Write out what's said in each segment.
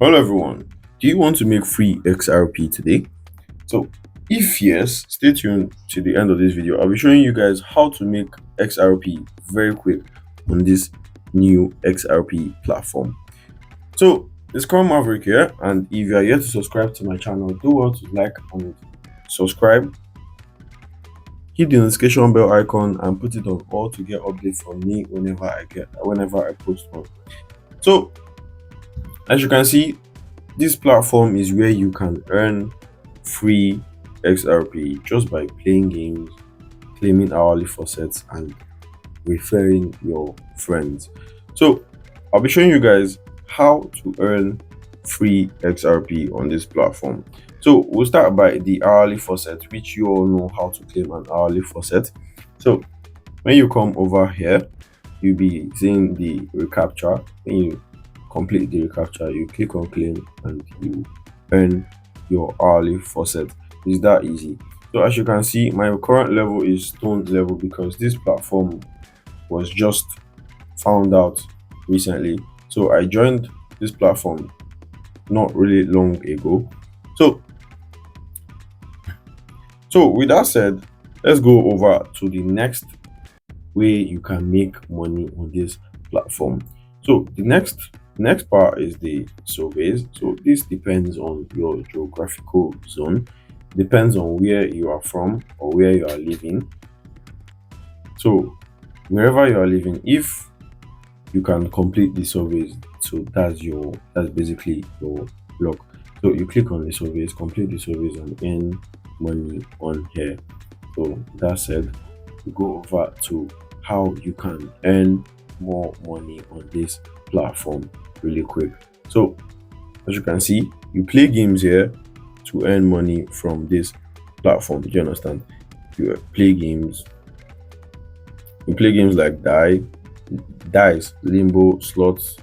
Hello everyone, do you want to make free XRP today? So if yes, stay tuned to the end of this video. I'll be showing you guys how to make XRP very quick on this new XRP platform. So it's Scrum Maverick here, and if you are yet to subscribe to my channel, do well to like and subscribe. Hit the notification bell icon and put it on all to get updates from me whenever I post one. So as you can see, this platform is where you can earn free XRP just by playing games, claiming hourly faucets, and referring your friends. So I'll be showing you guys how to earn free XRP on this platform. So we'll start by the hourly faucet, which you all know how to claim an hourly faucet. So when you come over here, you'll be seeing the recaptcha. When you complete the recaptcha, you click on claim and you earn your hourly faucet. It's that easy. So as you can see, my current level is stone level because this platform was just found out recently. So I joined this platform not really long ago. So with that said, let's go over to the next way you can make money on this platform. So the next part is the surveys. So this depends on your geographical zone, depends on where you are from or where you are living. So wherever you are living, if you can complete the surveys, so that's basically your block. So you click on the surveys, complete the surveys, and earn money on here. So that said, we go over to how you can earn more money on this platform really quick. So as you can see, you play games here to earn money from this platform. Do you understand? You play games. You play games like dice, limbo, slots,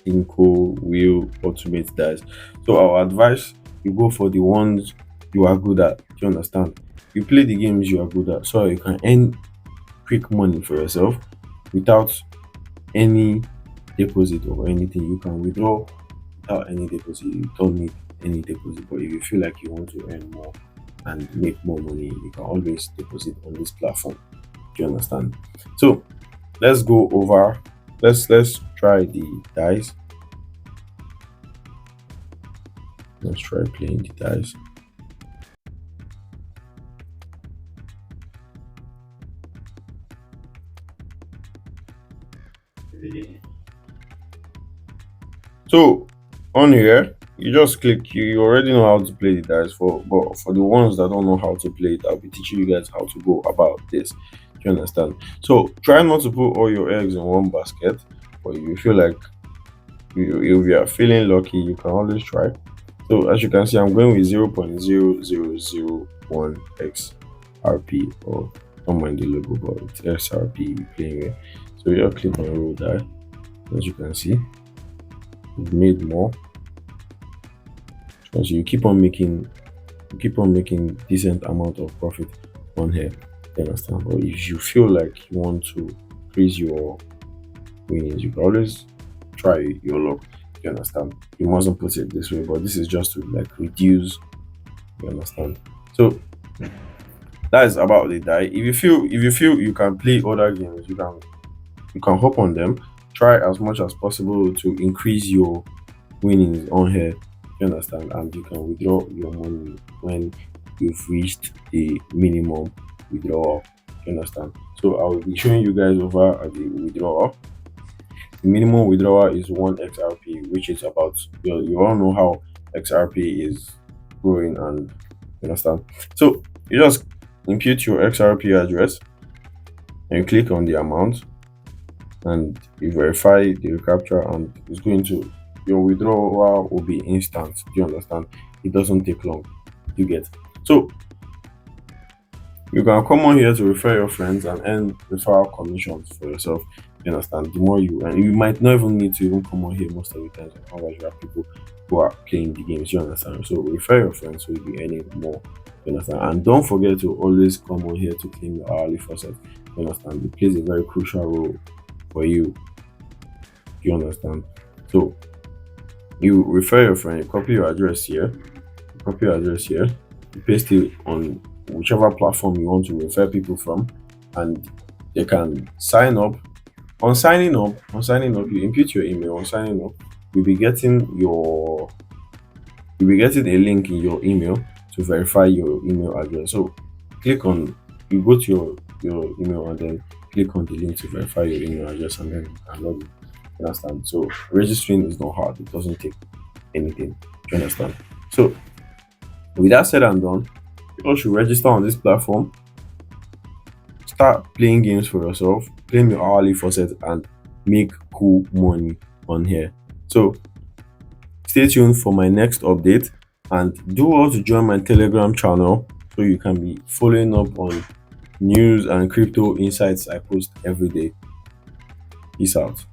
inco, wheel, ultimate dice. So our advice, you go for the ones you are good at. Do you understand? You play the games you are good at so you can earn quick money for yourself without any deposit or anything. You can withdraw without any deposit. You don't need any deposit. But if you feel like you want to earn more and make more money, you can always deposit on this platform. Do you understand? So let's go over. Let's try the dice. Let's try playing the dice. So on here, you just click. You already know how to play the dice. But for the ones that don't know how to play it, I'll be teaching you guys how to go about this. Do you understand? So try not to put all your eggs in one basket. But if you feel like if you are feeling lucky, you can always try. So as you can see, I'm going with 0.0001 XRP, or don't mind the logo, but it's XRP we're playing with. So you just click on roll die. As you can see, we've made more. So you keep on making decent amount of profit on here. You understand? But if you feel like you want to increase your winnings, you can always try your luck. You understand? You mustn't put it this way, but this is just to like reduce. You understand? So that is about the die. If you feel you can play other games, you can hop on them. Try as much as possible to increase your winnings on here. You understand? And you can withdraw your money when you've reached the minimum withdrawal. You understand? So I will be showing you guys over at the withdrawal. The minimum withdrawal is 1 XRP, which is about, you all know how XRP is growing, and you understand. So you just impute your XRP address and you click on the amount and you verify the recapture, and it's going to, your withdrawal will be instant. Do you understand? It doesn't take long. You get. So you can come on here to refer your friends and earn referral commissions for yourself. You understand? The more you, and you might not even need to even come on here most of the times. Otherwise, you have people who are playing the games. You understand? So refer your friends so you'll be earning more. You understand? And don't forget to always come on here to claim your hourly faucet. You understand? It plays a very crucial role for you. You understand? So You refer your friend, you copy your address here, you paste it on whichever platform you want to refer people from, and they can sign up. On signing up, you input your email. On signing up, you'll be getting your you'll be getting a link in your email to verify your email address. So click on you go to your email and then click on the link to verify your email address and then you can log in. You understand? So registering is not hard, it doesn't take anything. You understand? So with that said and done, people should register on this platform, start playing games for yourself, claim your hourly faucet, and make cool money on here. So stay tuned for my next update and do well to join my Telegram channel so you can be following up on news and crypto insights I post every day. Peace out.